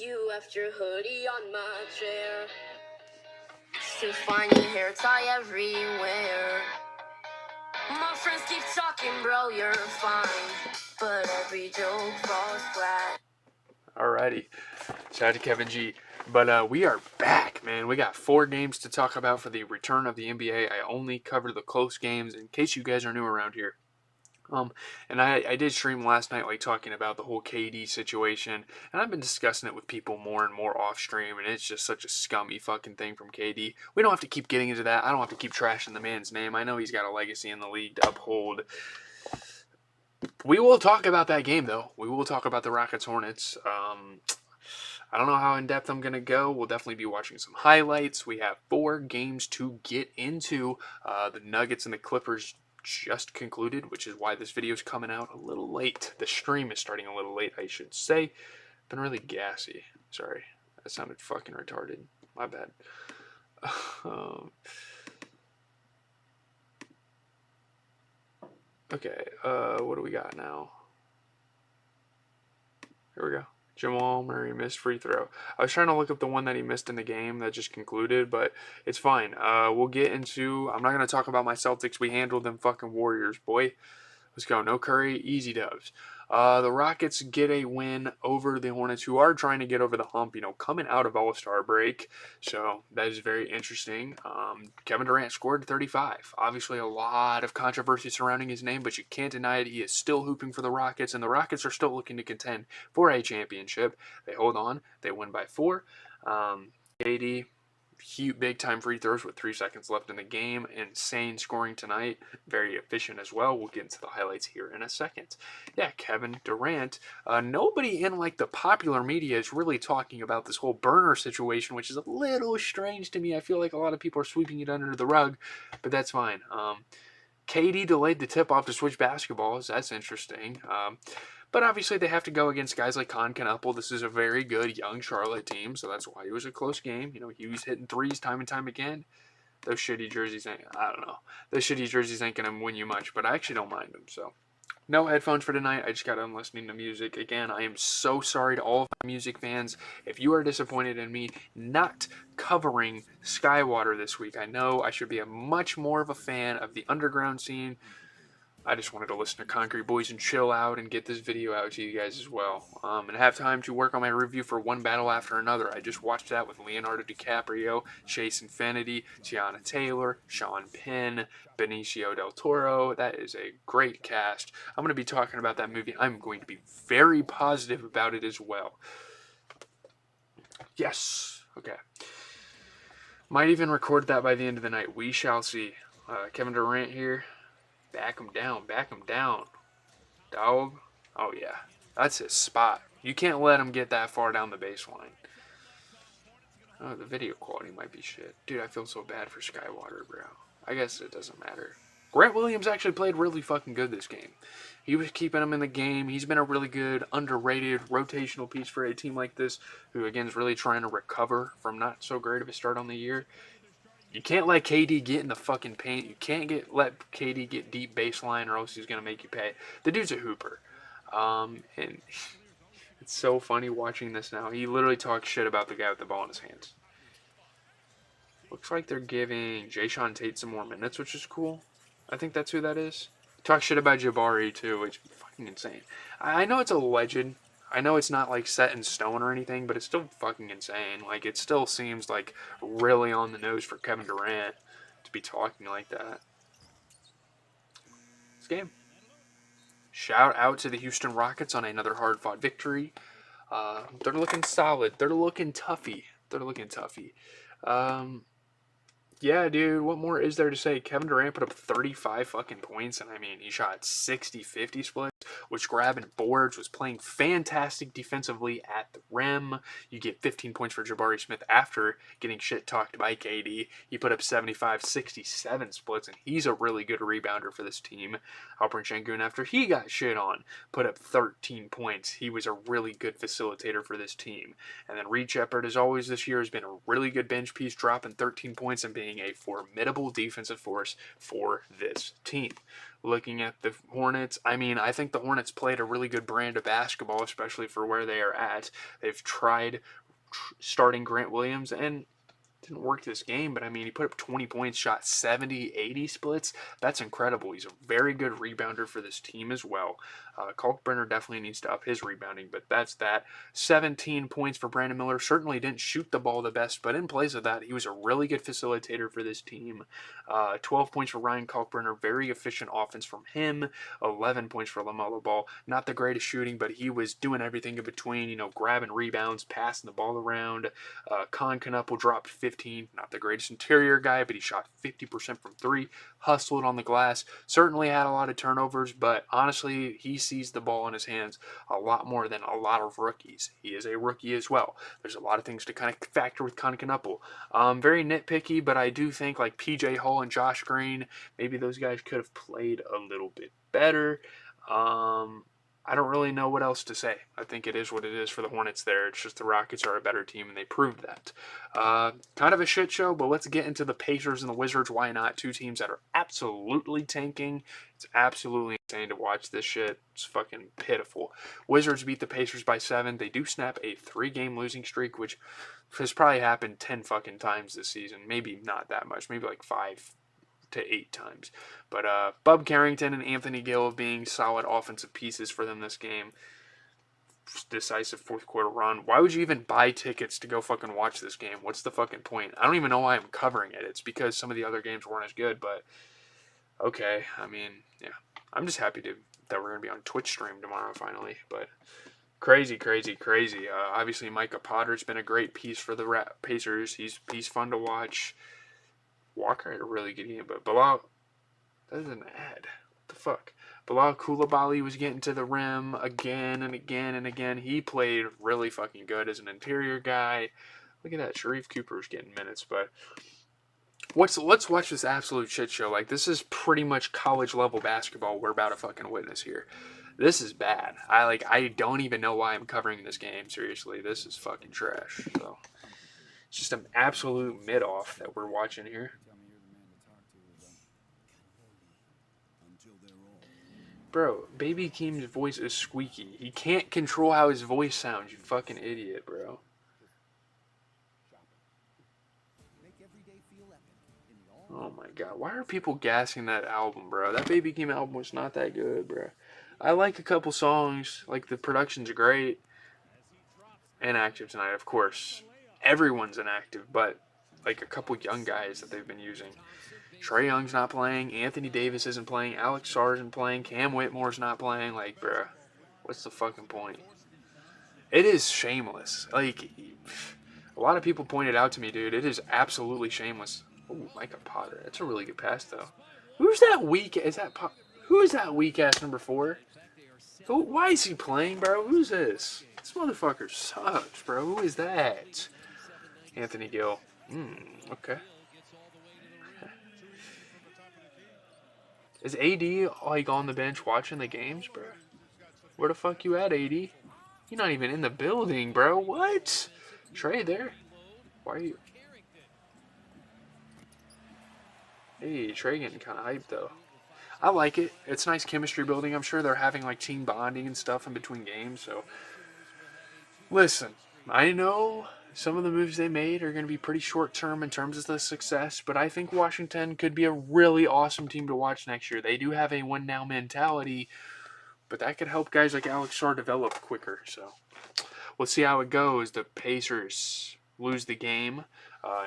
You left your hoodie on my chair. Still find your hair tie everywhere. My friends keep talking, bro, you're fine, but every joke falls flat. Alrighty, shout out to Kevin G. But we are back, man. We got 4 games to talk about for the return of the NBA. I only cover the close games in case you guys are new around here. And I did stream last night, like, talking about the whole KD situation, and I've been discussing it with people more and more off stream, and it's just such a scummy fucking thing from KD. We don't have to keep getting into that. I don't have to keep trashing the man's name. I know he's got a legacy in the league to uphold. We will talk about that game, though. We will talk about the Rockets Hornets. I don't know how in depth I'm going to go. We'll definitely be watching some highlights. We have 4 games to get into. The Nuggets and the Clippers just concluded, which is why this video is coming out a little late. The stream is starting a little late, I should say. Been really gassy. Sorry, that sounded fucking retarded. My bad. Okay, what do we got now? Here we go. Jamal Murray missed free throw. I was trying to look up the one that he missed in the game that just concluded, but it's fine. We'll get into... I'm not going to talk about my Celtics. We handled them fucking Warriors, boy. Let's go. No Curry. Easy dubs. The Rockets get a win over the Hornets, who are trying to get over the hump, coming out of All-Star break. So that is very interesting. Kevin Durant scored 35. Obviously, a lot of controversy surrounding his name, but you can't deny it. He is still hooping for the Rockets, and the Rockets are still looking to contend for a championship. They hold on. They win by 4. KD... Huge big-time free throws with 3 seconds left in the game. Insane scoring tonight. Very efficient as well. We'll get into the highlights here in a second. Yeah, Kevin Durant. Nobody in, like, the popular media is really talking about this whole burner situation, which is a little strange to me. I feel like a lot of people are sweeping it under the rug, but that's fine. KD delayed the tip-off to switch basketballs. That's interesting. But obviously they have to go against guys like Knuckle. This is a very good young Charlotte team, so that's why it was a close game. He was hitting threes time and time again. Those shitty jerseys ain't, I don't know. Those shitty jerseys ain't going to win you much, but I actually don't mind them, so. No headphones for tonight. I just got done listening to music. Again, I am so sorry to all of my music fans. If you are disappointed in me not covering Skywater this week, I know I should be a much more of a fan of the underground scene. I just wanted to listen to Concrete Boys and chill out and get this video out to you guys as well. And have time to work on my review for One Battle After Another. I just watched that with Leonardo DiCaprio, Chase Infinity, Tiana Taylor, Sean Penn, Benicio del Toro. That is a great cast. I'm going to be talking about that movie. I'm going to be very positive about it as well. Yes. Okay. Might even record that by the end of the night. We shall see. Kevin Durant here. Back him down, dog. Oh, yeah. That's his spot. You can't let him get that far down the baseline. Oh, the video quality might be shit. Dude, I feel so bad for Skywater, bro. I guess it doesn't matter. Grant Williams actually played really fucking good this game. He was keeping him in the game. He's been a really good, underrated, rotational piece for a team like this, who, again, is really trying to recover from not so great of a start on the year. You can't let KD get in the fucking paint. You can't let KD get deep baseline or else he's going to make you pay. The dude's a hooper. And it's so funny watching this now. He literally talks shit about the guy with the ball in his hands. Looks like they're giving Jayshawn Tate some more minutes, which is cool. I think that's who that is. Talk shit about Jabari, too, which is fucking insane. I know it's a legend. I know it's not, like, set in stone or anything, but it's still fucking insane. Like, it still seems, like, really on the nose for Kevin Durant to be talking like that. This game. Shout out to the Houston Rockets on another hard-fought victory. They're looking solid. They're looking toughy. Yeah, dude, what more is there to say? Kevin Durant put up 35 fucking points, and I mean, he shot 60-50 splits, was grabbing boards, was playing fantastic defensively at the rim. You get 15 points for Jabari Smith after getting shit-talked by KD. He put up 75-67 splits, and he's a really good rebounder for this team. Alperen Sengun, after he got shit on, put up 13 points. He was a really good facilitator for this team. And then Reed Shepard, as always this year, has been a really good bench piece, dropping 13 points and being a formidable defensive force for this team. looking at the Hornets, I mean, I think the Hornets played a really good brand of basketball, especially for where they are at. They've tried starting Grant Williams, and didn't work this game, but I mean, he put up 20 points, shot 70, 80 splits. That's incredible. He's a very good rebounder for this team as well. Kalkbrenner definitely needs to up his rebounding, but that's that. 17 points for Brandon Miller. Certainly didn't shoot the ball the best, but in place of that, he was a really good facilitator for this team. 12 points for Ryan Kalkbrenner. Very efficient offense from him. 11 points for LaMelo Ball. Not the greatest shooting, but he was doing everything in between, grabbing rebounds, passing the ball around. Con Knuppel dropped 15. Not the greatest interior guy, but he shot 50% from three. Hustled on the glass. Certainly had a lot of turnovers, but honestly, he sees the ball in his hands a lot more than a lot of rookies. He is a rookie as well. There's a lot of things to kind of factor with Con Knuppel. Very nitpicky, but I do think like PJ Hall and Josh Green, maybe those guys could have played a little bit better. I don't really know what else to say. I think it is what it is for the Hornets there. It's just the Rockets are a better team, and they proved that. Kind of a shit show, but let's get into the Pacers and the Wizards. Why not? Two teams that are absolutely tanking. It's absolutely insane to watch this shit. It's fucking pitiful. Wizards beat the Pacers by 7. They do snap a 3-game losing streak, which has probably happened 10 fucking times this season. Maybe not that much. Maybe like 5 to 8 times. But Bub Carrington and Anthony Gill being solid offensive pieces for them this game. Decisive fourth quarter run. Why would you even buy tickets to go fucking watch this game? What's the fucking point? I don't even know why I'm covering it. It's because some of the other games weren't as good, but okay. I mean, yeah. I'm just happy that we're going to be on Twitch stream tomorrow finally, but crazy. Obviously, Micah Potter's been a great piece for the Pacers. He's fun to watch. Walker had a really good game, but Bilal, that is an ad. What the fuck? Bilal Coulibaly was getting to the rim again and again and again. He played really fucking good as an interior guy. Look at that. Sharif Cooper's getting minutes, but let's watch this absolute shit show. Like, this is pretty much college level basketball we're about to fucking witness here. This is bad. I don't even know why I'm covering this game. Seriously, this is fucking trash. So it's just an absolute mid-off that we're watching here. Bro, Baby Keem's voice is squeaky. He can't control how his voice sounds, you fucking idiot, bro. Oh my god, why are people gassing that album, bro? That Baby Keem album was not that good, bro. I like a couple songs, like the production's great. Inactive tonight, of course. Everyone's inactive, but like a couple young guys that they've been using. Trae Young's not playing. Anthony Davis isn't playing. Alex Sarr isn't playing. Cam Whitmore's not playing. Like, bruh, what's the fucking point? It is shameless. Like, a lot of people pointed out to me, dude, it is absolutely shameless. Oh, Micah Potter. That's a really good pass, though. Who's that weak? Who is that weak ass number 4? Why is he playing, bro? Who's this? This motherfucker sucks, bro. Who is that? Anthony Gill. Okay. Is AD like on the bench watching the games, bro? Where the fuck you at, AD? You're not even in the building, bro. What? Trae there? Why are you? Hey, Trae getting kind of hyped though. I like it. It's nice chemistry building. I'm sure they're having like team bonding and stuff in between games. So, listen, I know some of the moves they made are going to be pretty short term in terms of the success, but I think Washington could be a really awesome team to watch next year. They do have a win now mentality, but that could help guys like Alex Sarr develop quicker. So we'll see how it goes. The Pacers lose the game.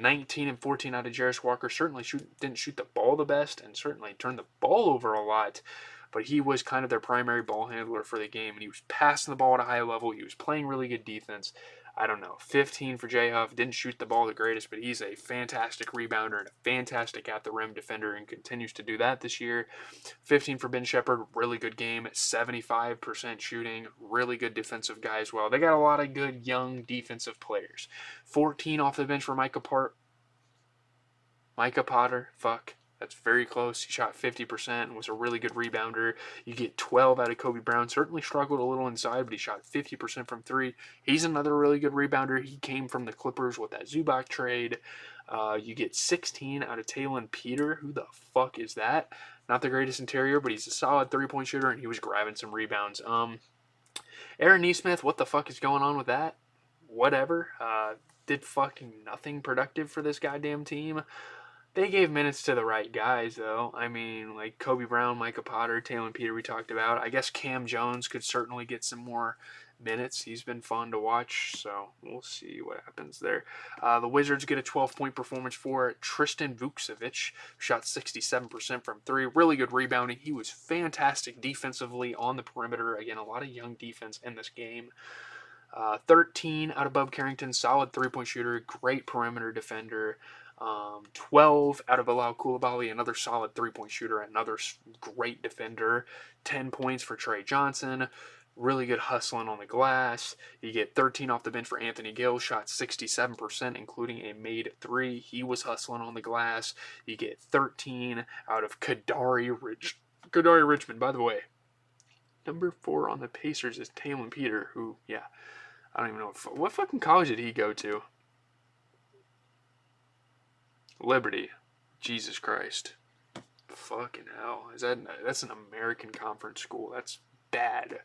19 and 14 out of Jarris Walker. Certainly didn't shoot the ball the best and certainly turned the ball over a lot. But he was kind of their primary ball handler for the game, and he was passing the ball at a high level. He was playing really good defense. I don't know, 15 for J. Huff. Didn't shoot the ball the greatest, but he's a fantastic rebounder and a fantastic at-the-rim defender and continues to do that this year. 15 for Ben Shepherd, really good game, 75% shooting, really good defensive guy as well. They got a lot of good young defensive players. 14 off the bench for Micah Potter, fuck. That's very close. He shot 50% and was a really good rebounder. You get 12 out of Kobe Brown. Certainly struggled a little inside, but he shot 50% from 3. He's another really good rebounder. He came from the Clippers with that Zubac trade. You get 16 out of Talon Peter. Who the fuck is that? Not the greatest interior, but he's a solid 3-point shooter, and he was grabbing some rebounds. Aaron Neesmith, what the fuck is going on with that? Whatever. Did fucking nothing productive for this goddamn team. They gave minutes to the right guys, though. I mean, like Kobe Brown, Micah Potter, Talon Peter, we talked about. I guess Cam Jones could certainly get some more minutes. He's been fun to watch, so we'll see what happens there. The Wizards get a 12-point performance for Tristan Vukcevic, who shot 67% from three. Really good rebounding. He was fantastic defensively on the perimeter. Again, a lot of young defense in this game. 13 out of Bub Carrington, solid 3-point shooter, great perimeter defender. 12 out of Bilal Coulibaly, another solid 3-point shooter, another great defender. 10 points for Trey Johnson. Really good hustling on the glass. You get 13 off the bench for Anthony Gill, shot 67%, including a made three. He was hustling on the glass. You get 13 out of Kadari Richmond. By the way, number 4 on the Pacers is Talon Peter, who, yeah, I don't even know what fucking college did he go to. Liberty. Jesus Christ. Fucking hell. That's an American conference school. That's bad.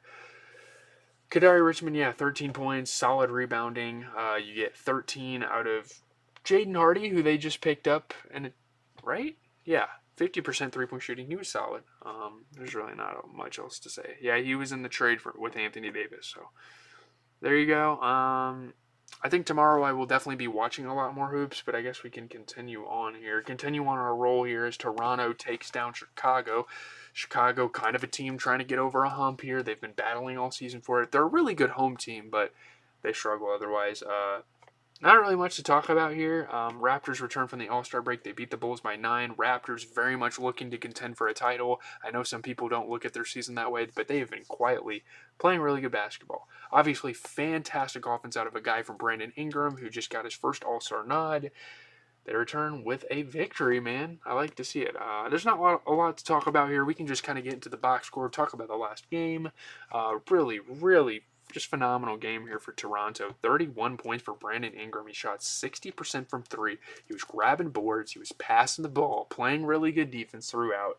Kadari Richmond, yeah, 13 points, solid rebounding. You get 13 out of Jaden Hardy, who they just picked up, and right? Yeah, 50% 3-point shooting. He was solid. There's really not much else to say. Yeah, he was in the trade with Anthony Davis, so there you go. I think tomorrow I will definitely be watching a lot more hoops, but I guess we can continue on here. Continue on our roll here as Toronto takes down Chicago. Chicago, kind of a team trying to get over a hump here. They've been battling all season for it. They're a really good home team, but they struggle otherwise. Not really much to talk about here. Raptors return from the All-Star break. They beat the Bulls by 9. Raptors very much looking to contend for a title. I know some people don't look at their season that way, but they have been quietly playing really good basketball. Obviously, fantastic offense out of a guy from Brandon Ingram, who just got his first All-Star nod. They return with a victory, man. I like to see it. There's not a lot to talk about here. We can just kind of get into the box score, talk about the last game. Really just phenomenal game here for Toronto. 31 points for Brandon Ingram. He shot 60% from three. He was grabbing boards. He was passing the ball, playing really good defense throughout.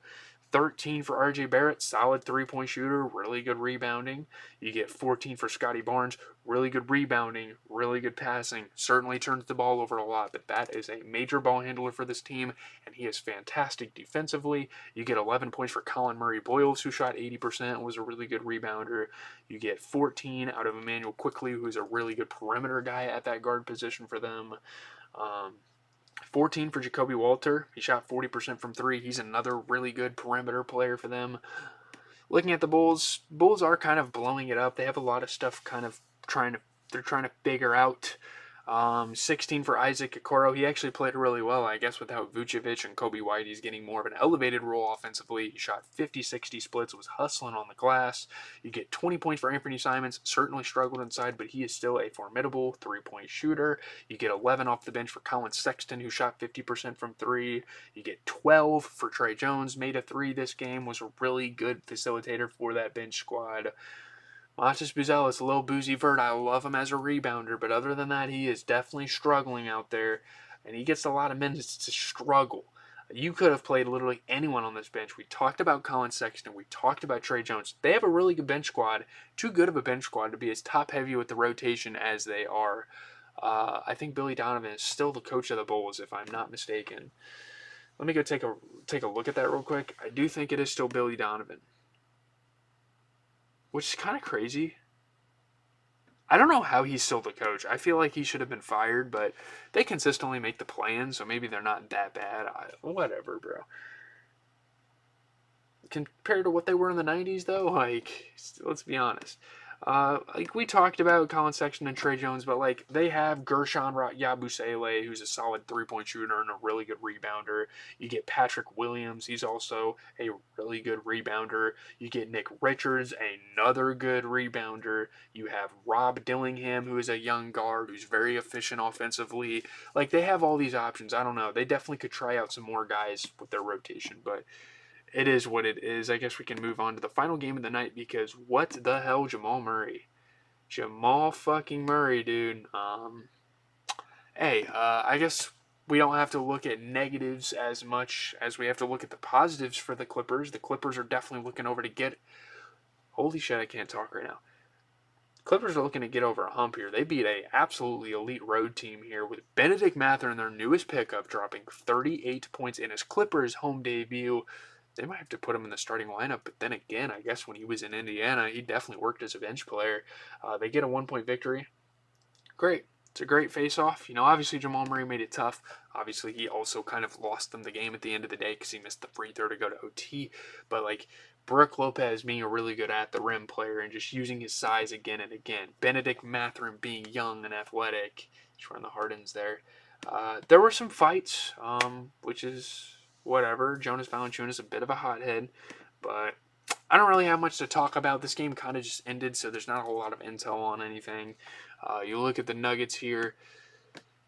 13 for RJ Barrett, solid 3-point shooter, really good rebounding. You get 14 for Scotty Barnes, really good rebounding, really good passing. Certainly turns the ball over a lot, but that is a major ball handler for this team, and he is fantastic defensively. You get 11 points for Colin Murray-Boyles, who shot 80%, was a really good rebounder. You get 14 out of Emmanuel Quickley, who's a really good perimeter guy at that guard position for them. 14 for Jacoby Walter. He shot 40% from three. He's another really good perimeter player for them. Looking at the Bulls are kind of blowing it up. They have a lot of stuff they're trying to figure out. 16 for Isaac Okoro. He actually played really well, I guess, without Vucevic and Kobe White. He's getting more of an elevated role offensively. He shot 50-60 splits, was hustling on the glass. You get 20 points for Anthony Simons. Certainly struggled inside, but he is still a formidable 3-point shooter. You get 11 off the bench for Colin Sexton, who shot 50% from three. You get 12 for Trey Jones. Made a three this game. Was a really good facilitator for that bench squad. Montes Buzelis, a little boozy vert. I love him as a rebounder, but other than that, he is definitely struggling out there, and he gets a lot of minutes to struggle. You could have played literally anyone on this bench. We talked about Colin Sexton. We talked about Trey Jones. They have a really good bench squad, too good of a bench squad to be as top-heavy with the rotation as they are. I think Billy Donovan is still the coach of the Bulls, if I'm not mistaken. Let me go take a look at that real quick. I do think it is still Billy Donovan, which is kind of crazy. I don't know how he's still the coach. I feel like he should have been fired, but they consistently make the plans, so maybe they're not that bad. Whatever, bro. Compared to what they were in the 90s, though, like, let's be honest. Like we talked about Colin Sexton and Trey Jones, but like they have Gershon Yabusele, who's a solid 3-point shooter and a really good rebounder. You get Patrick Williams, he's also a really good rebounder. You get Nick Richards, another good rebounder. You have Rob Dillingham, who is a young guard who's very efficient offensively. Like they have all these options. I don't know. They definitely could try out some more guys with their rotation, but it is what it is. I guess we can move on to the final game of the night because what the hell, Jamal Murray. Jamal fucking Murray, dude. I guess we don't have to look at negatives as much as we have to look at the positives for the Clippers. The Clippers are definitely looking over to get. Holy shit, I can't talk right now. Clippers are looking to get over a hump here. They beat a absolutely elite road team here with Benedict Mathurin, their newest pickup, dropping 38 points in his Clippers home debut. They might have to put him in the starting lineup, but then again, I guess when he was in Indiana, he definitely worked as a bench player. They get a 1-point victory. Great. It's a great face-off. You know, obviously Jamal Murray made it tough. Obviously, he also kind of lost them the game at the end of the day because he missed the free throw to go to OT. But, like, Brook Lopez being a really good at-the-rim player and just using his size again and again. Benedict Mathurin being young and athletic. Just run the Hardens there. There were some fights, which is whatever. Jonas Valanciunas a bit of a hothead. But I don't really have much to talk about. This game kind of just ended, so there's not a whole lot of intel on anything. You look at the Nuggets here.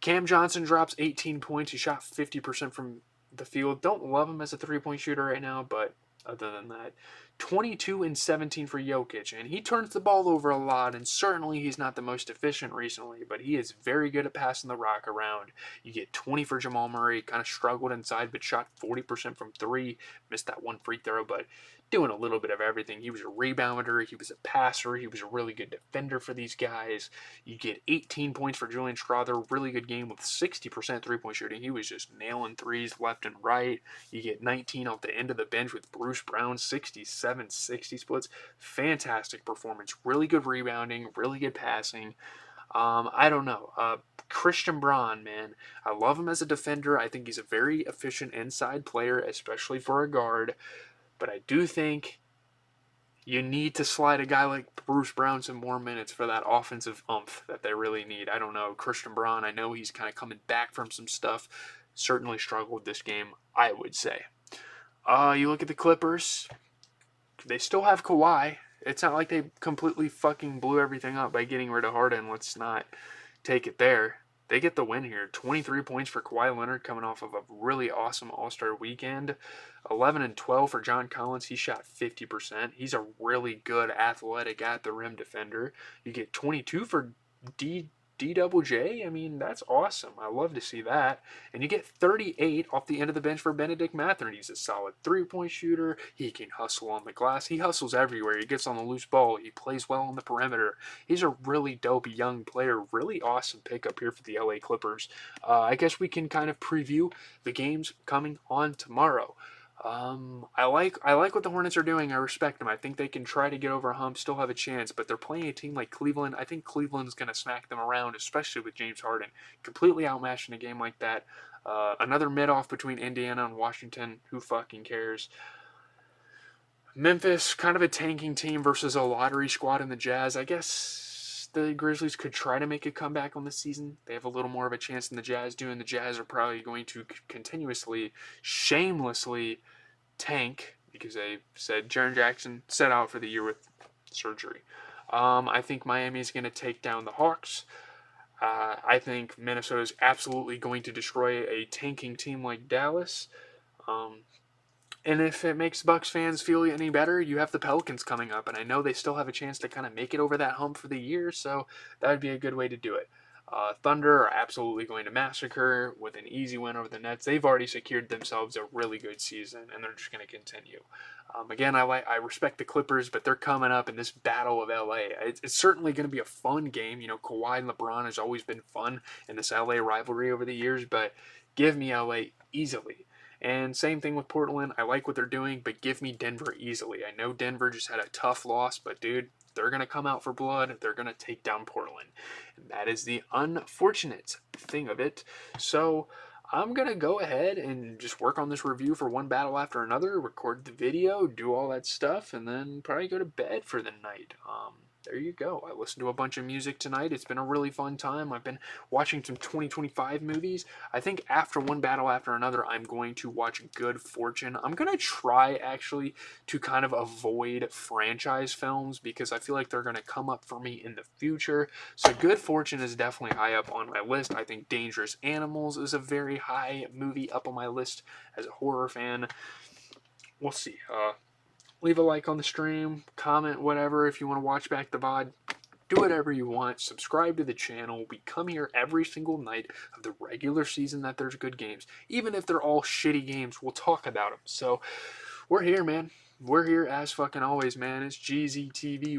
Cam Johnson drops 18 points. He shot 50% from the field. Don't love him as a three-point shooter right now, but other than that, 22 and 17 for Jokic. And he turns the ball over a lot, and certainly he's not the most efficient recently, but he is very good at passing the rock around. You get 20 for Jamal Murray. Kind of struggled inside, but shot 40% from three. Missed that one free throw, but doing a little bit of everything. He was a rebounder, he was a passer, he was a really good defender for these guys. You get 18 points for Julian Strawther, really good game with 60% three-point shooting. He was just nailing threes left and right. You get 19 off the end of the bench with Bruce Brown, 67-60 splits. Fantastic performance, really good rebounding, really good passing. I don't know. Christian Braun, man. I love him as a defender. I think he's a very efficient inside player, especially for a guard. But I do think you need to slide a guy like Bruce Brown some more minutes for that offensive oomph that they really need. I don't know. Christian Braun, I know he's kind of coming back from some stuff. Certainly struggled this game, I would say. You look at the Clippers. They still have Kawhi. It's not like they completely fucking blew everything up by getting rid of Harden. Let's not take it there. They get the win here. 23 points for Kawhi Leonard coming off of a really awesome All-Star weekend. 11 and 12 for John Collins. He shot 50%. He's a really good athletic at-the-rim defender. You get 22 for D-double-J. I mean, that's awesome. I love to see that. And you get 38 off the end of the bench for Benedict Mathurin. He's a solid three-point shooter. He can hustle on the glass. He hustles everywhere. He gets on the loose ball. He plays well on the perimeter. He's a really dope young player. Really awesome pickup here for the LA Clippers. I guess we can kind of preview the games coming on tomorrow. I like what the Hornets are doing. I respect them. I think they can try to get over a hump, still have a chance, but they're playing a team like Cleveland. I think Cleveland's going to smack them around, especially with James Harden. Completely outmatched in a game like that. Another mid-off between Indiana and Washington. Who fucking cares? Memphis, kind of a tanking team versus a lottery squad in the Jazz. I guess the Grizzlies could try to make a comeback on this season. They have a little more of a chance than the Jazz do, and the Jazz are probably going to continuously, shamelessly tank because they said Jaren Jackson set out for the year with surgery. I think Miami is going to take down the Hawks. I think Minnesota is absolutely going to destroy a tanking team like Dallas. And if it makes Bucks fans feel any better, you have the Pelicans coming up, and I know they still have a chance to kind of make it over that hump for the year, so that would be a good way to do it. Thunder are absolutely going to massacre with an easy win over the Nets. They've already secured themselves a really good season, and they're just going to continue. Again, I respect the Clippers, but they're coming up in this battle of LA. It's certainly going to be a fun game. You know, Kawhi and LeBron has always been fun in this LA rivalry over the years, but give me LA easily. And same thing with Portland. I like what they're doing, but give me Denver easily. I know Denver just had a tough loss, but dude, they're going to come out for blood. They're going to take down Portland. And that is the unfortunate thing of it. So I'm going to go ahead and just work on this review for one battle after another, record the video, do all that stuff, and then probably go to bed for the night. There you go. I listened to a bunch of music tonight. It's been a really fun time. I've been watching some 2025 movies. I think after one battle after another, I'm going to watch Good Fortune. I'm going to try, actually, to kind of avoid franchise films because I feel like they're going to come up for me in the future. So Good Fortune is definitely high up on my list. I think Dangerous Animals is a very high movie up on my list as a horror fan. We'll see. Leave a like on the stream, comment, whatever, if you want to watch back the VOD. Do whatever you want. Subscribe to the channel. We come here every single night of the regular season that there's good games. Even if they're all shitty games, we'll talk about them. So we're here, man. We're here as fucking always, man. It's GZTV.